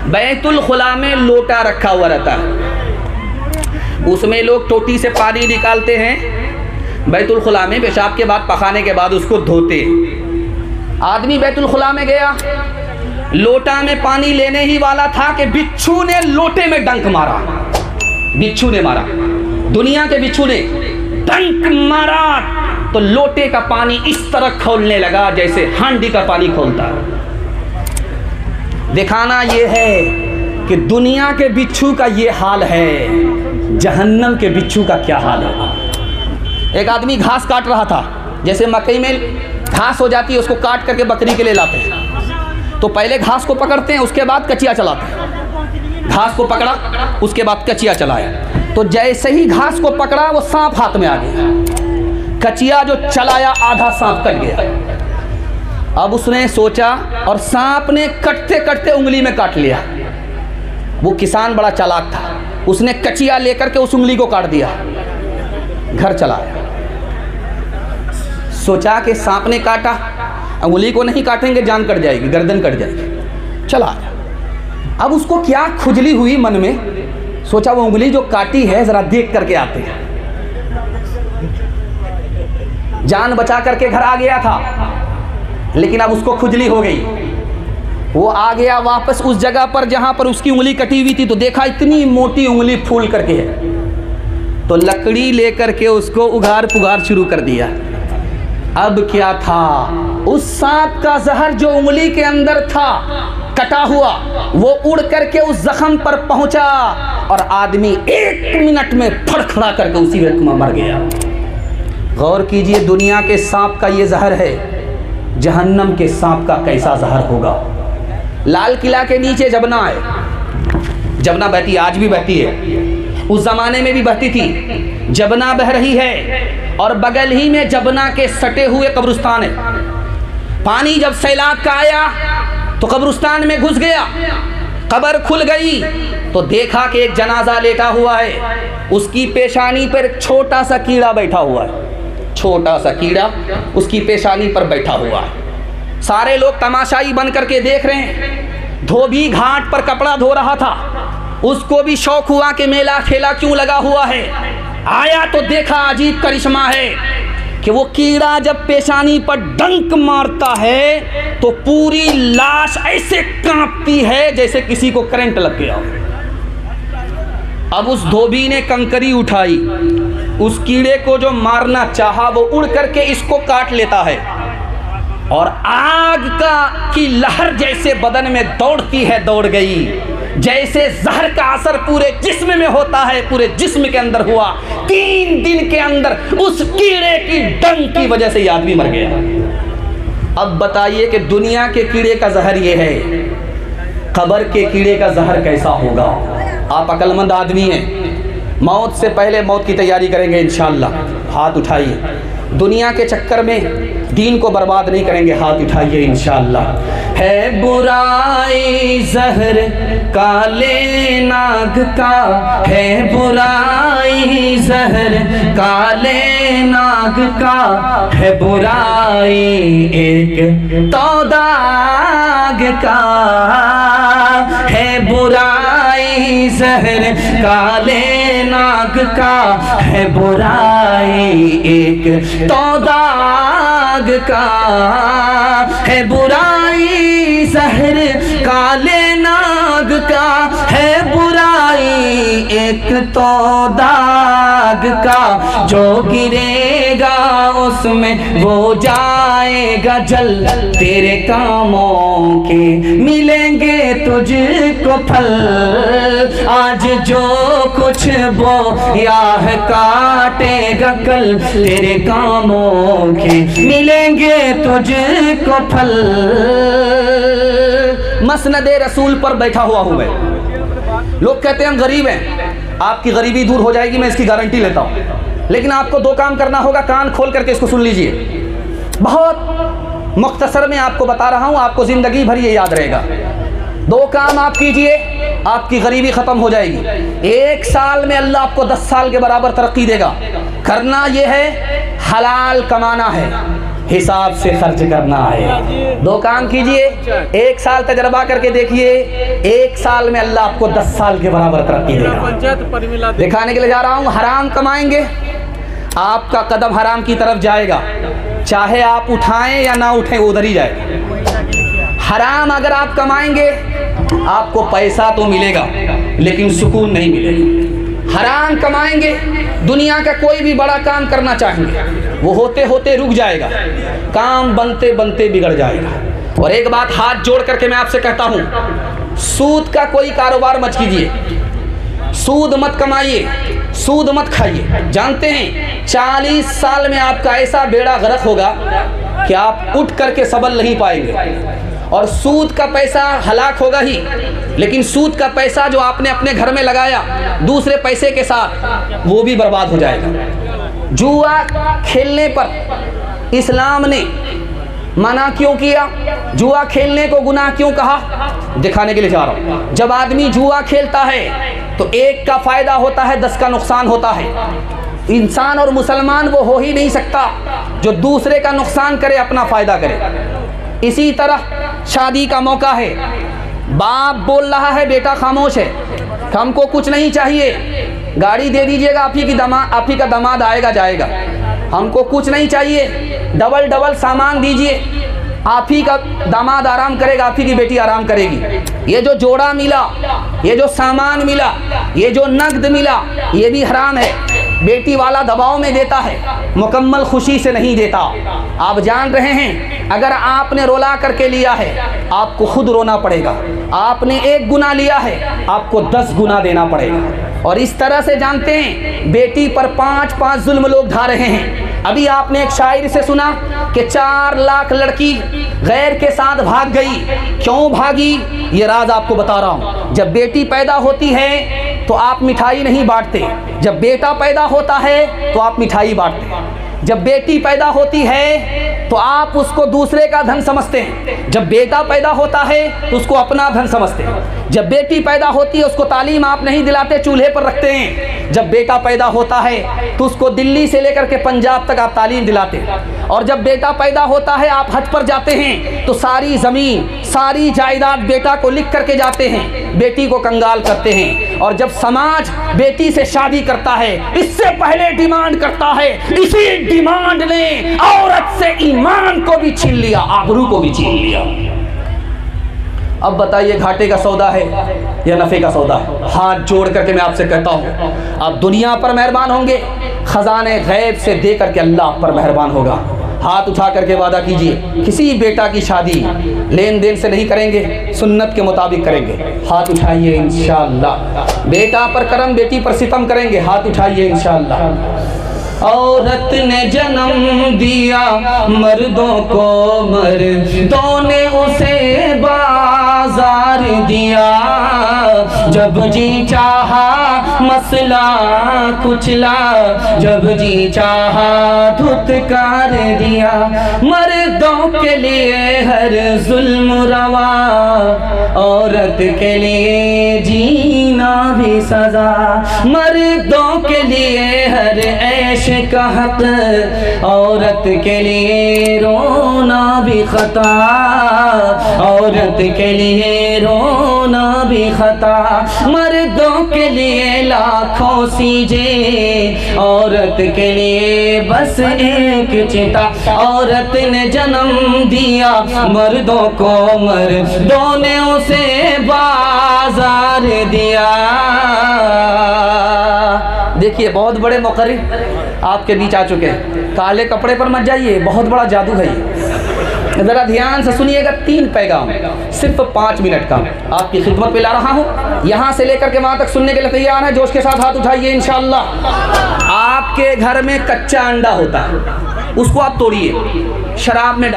बैतुल खुला में लोटा रखा हुआ रहता है, उसमें लोग टोटी से पानी निकालते हैं। बैतुल खुला में पेशाब के बाद, पखाने के बाद उसको धोते। आदमी बैतुल खुला में गया, लोटा में पानी लेने ही वाला था कि बिच्छू ने लोटे में डंक मारा। बिच्छू ने मारा, दुनिया के बिच्छू ने डंक मारा तो लोटे का पानी इस तरह खौलने लगा जैसे हांडी का पानी खोलता है। दिखाना यह है कि दुनिया के बिच्छू का ये हाल है, जहन्नम के बिच्छू का क्या हाल है। एक आदमी घास काट रहा था, जैसे मकई में घास हो जाती है उसको काट करके बकरी के लिए लाते हैं, तो पहले घास को पकड़ते हैं, उसके बाद कचिया चलाते हैं। घास को पकड़ा, उसके बाद कचिया चलाया, तो जैसे ही घास को पकड़ा वो सांप हाथ में आ गया। कचिया जो चलाया आधा सांप कट गया। अब उसने सोचा, और सांप ने कटते कटते उंगली में काट लिया। वो किसान बड़ा चालाक था, उसने कचिया लेकर के उस उंगली को काट दिया, घर चला आया। सोचा कि सांप ने काटा, उंगली को नहीं काटेंगे जान कट जाएगी, गर्दन कट जाएगी, चला आया। अब उसको क्या खुजली हुई मन में, सोचा वो उंगली जो काटी है जरा देख करके आते हैं। जान बचा करके घर आ गया था, लेकिन अब उसको खुजली हो गई। वो आ गया वापस उस जगह पर जहां पर उसकी उंगली कटी हुई थी, तो देखा इतनी मोटी उंगली फूल करके है, तो लकड़ी लेकर के उसको उघाड़ पुघाड़ शुरू कर दिया। अब क्या था, उस सांप का जहर जो उंगली के अंदर था कटा हुआ, वो उड़ करके उस जख्म पर पहुंचा और आदमी 1 मिनट में फड़खड़ा करके उसी वक्त में मर गया। गौर कीजिए, दुनिया के सांप का ये जहर है, जहन्नम के सांप का कैसा जहर होगा। लाल किला के नीचे जबना है, जबना बहती है, आज भी बहती है, उस जमाने में भी बहती थी। जबना बह रही है और बगल ही में जबना के सटे हुए कब्रिस्तान है। पानी जब सैलाब का आया तो कब्रिस्तान में घुस गया, कब्र खुल गई तो देखा कि एक जनाजा लेटा हुआ है, उसकी पेशानी पर एक छोटा सा कीड़ा बैठा हुआ है। छोटा सा कीड़ा उसकी पेशानी पर बैठा हुआ है। सारे लोग तमाशाई बन करके देख रहे हैं। धोबी घाट पर कपड़ा धो रहा था, उसको भी शौक हुआ कि मेला ठेला क्यों लगा हुआ है। आया तो देखा अजीब करिश्मा है कि वो कीड़ा जब पेशानी पर डंक मारता है तो पूरी लाश ऐसे कांपती है जैसे किसी को करंट लग गया। अब उस धोबी ने कंकरी उठाई, उस कीड़े को जो मारना चाहा वो उड़ करके इसको काट लेता है, और आग की लहर जैसे बदन में दौड़ती है, दौड़ गई। जैसे जहर का असर पूरे जिस्म में होता है, पूरे जिस्म के अंदर हुआ। 3 दिन के अंदर उस कीड़े की डंक की वजह से ये आदमी मर गया। अब बताइए कि दुनिया के कीड़े का जहर ये है, कब्र के कीड़े का जहर कैसा होगा। आप अक्लमंद आदमी हैं, मौत से पहले मौत की तैयारी करेंगे इंशाअल्लाह। हाथ उठाइए, दुनिया के चक्कर में दीन को बर्बाद नहीं करेंगे, हाथ उठाइए इंशाअल्लाह। है बुराई जहर काले नाग का, है बुराई जहर काले नाग का, है बुराई एक तो दाग का, है बुराई जहर काले नाग का, है बुराई एक तो दाग का, है बुराई जहर काले नाग का, है बुराई एक तो दाग का, जो गिरेगा उसमें वो जाएगा जल, तेरे कामों के मिलेंगे तुझको फल, आज जो कुछ बोया है काटेगा कल, तेरे कामों के मिलेंगे तुझको फल। मसनदे रसूल पर बैठा हुआ हूँ मैं। लोग कहते हैं हम गरीब हैं, आपकी गरीबी दूर हो जाएगी, मैं इसकी गारंटी लेता हूँ। लेकिन आपको 2 काम करना होगा, कान खोल करके इसको सुन लीजिए। बहुत मुख्तसर में आपको बता रहा हूँ, आपको ज़िंदगी भर ये याद रहेगा। 2 काम आप कीजिए, आपकी गरीबी ख़त्म हो जाएगी। 1 साल में अल्लाह आपको 10 साल के बराबर तरक्की देगा। करना ये है, हलाल कमाना है। हिसाब से खर्च करना है। 2 काम कीजिए, 1 साल तजर्बा करके देखिए, 1 साल में अल्लाह आपको 10 साल के बराबर तरक्की देगा। दिखाने के लिए जा रहा हूँ, हराम कमाएंगे, आपका कदम हराम की तरफ जाएगा, चाहे आप उठाएं या ना उठें वो उधर ही जाएगा। हराम अगर आप कमाएंगे आपको पैसा तो मिलेगा लेकिन सुकून नहीं मिलेगा। हराम कमाएंगे, दुनिया का कोई भी बड़ा काम करना चाहेंगे वो होते होते रुक जाएगा, काम बनते बनते बिगड़ जाएगा। और एक बात हाथ जोड़ करके मैं आपसे कहता हूँ, सूद का कोई कारोबार मत कीजिए, सूद मत कमाइए, सूद मत खाइए। जानते हैं 40 साल में आपका ऐसा बेड़ा गर्क होगा कि आप उठ करके सबल नहीं पाएंगे। और सूद का पैसा हलाक होगा ही, लेकिन सूद का पैसा जो आपने अपने घर में लगाया दूसरे पैसे के साथ वो भी बर्बाद हो जाएगा। जुआ खेलने पर इस्लाम ने मना क्यों किया, जुआ खेलने को गुनाह क्यों कहा, दिखाने के लिए जा रहा हूँ। जब आदमी जुआ खेलता है तो एक का फायदा होता है, 10 का नुकसान होता है। इंसान और मुसलमान वो हो ही नहीं सकता जो दूसरे का नुकसान करे अपना फायदा करे। इसी तरह शादी का मौका है, बाप बोल रहा है बेटा खामोश है, हमको कुछ नहीं चाहिए, गाड़ी दे दीजिएगा, आप ही का दामाद आएगा जाएगा, हमको कुछ नहीं चाहिए, डबल डबल सामान दीजिए, आप ही का दामाद आराम करेगा, आप ही की बेटी आराम करेगी। ये जो जोड़ा मिला, ये जो सामान मिला, ये जो नगद मिला, ये भी हराम है। बेटी वाला दबाव में देता है, मुकम्मल खुशी से नहीं देता। आप जान रहे हैं अगर आपने रोला करके लिया है आपको खुद रोना पड़ेगा, आपने 1 गुना लिया है आपको 10 गुना देना पड़ेगा। और इस तरह से जानते हैं बेटी पर 5-5 जुल्म लोग ढा रहे हैं। अभी आपने एक शायर से सुना कि 4 लाख लड़की गैर के साथ भाग गई, क्यों भागी ये राज आपको बता रहा हूँ। जब बेटी पैदा होती है तो आप मिठाई नहीं बांटते, जब बेटा पैदा होता है तो आप मिठाई बांटते। जब बेटी पैदा होती है तो आप उसको दूसरे का धन समझते हैं, जब बेटा पैदा होता है तो उसको अपना धन समझते हैं। जब बेटी पैदा होती है उसको तालीम आप नहीं दिलाते, चूल्हे पर रखते हैं। जब बेटा पैदा होता है तो उसको दिल्ली से लेकर के पंजाब तक आप तालीम दिलाते हैं। और जब बेटा पैदा होता है आप हज पर जाते हैं तो सारी ज़मीन सारी जायदाद बेटा को लिख करके जाते हैं, बेटी को कंगाल करते हैं। और जब समाज बेटी से शादी करता है इससे पहले डिमांड करता है, इसी डिमांड ने औरत से ईमान को भी छीन लिया, आबरू को भी छीन लिया। अब बताइए घाटे का सौदा है या नफ़े का सौदा है? हाथ जोड़ करके मैं आपसे कहता हूँ आप दुनिया पर मेहरबान होंगे, खजाने गैब से दे करके अल्लाह पर मेहरबान होगा। हाथ उठा करके वादा कीजिए किसी बेटा की शादी लेन देन से नहीं करेंगे, सुन्नत के मुताबिक करेंगे। हाथ उठाइए इंशाअल्लाह। बेटा पर करम बेटी पर सितम करेंगे, हाथ उठाइए इंशाअल्लाह। औरत ने जन्म दिया मर्दों को, मर्दों ने उसे बाजार दिया, जब जी चाहा मसला कुचला, जब जी चाहा धुतकार दिया। मर्दों के लिए हर जुल्म रवा, औरत के लिए जीना भी सजा। मर्दों के लिए हर ऐश का हक, औरत के लिए रोना भी खता, औरत के लिए रोना भी खता। मर्दों के लिए लाखों सीजे, औरत के लिए बस एक चिता। औरत ने जन्म दिया मर्दों को, मर्दों ने उसे बाजार दिया। देखिए बहुत बड़े मुक़र्रिर आपके बीच आ चुके हैं, काले कपड़े पर मत जाइए, बहुत बड़ा जादू है ये। ज़रा ध्यान से सुनिएगा, 3 पैगाम सिर्फ 5 मिनट का आपकी खिदमत पे ला रहा हूँ। यहाँ से लेकर के वहाँ तक सुनने के लिए तैयार है? जोश के साथ हाथ उठाइए इंशाअल्लाह। आपके घर में कच्चा अंडा होता है, उसको आप तोड़िए, शराब में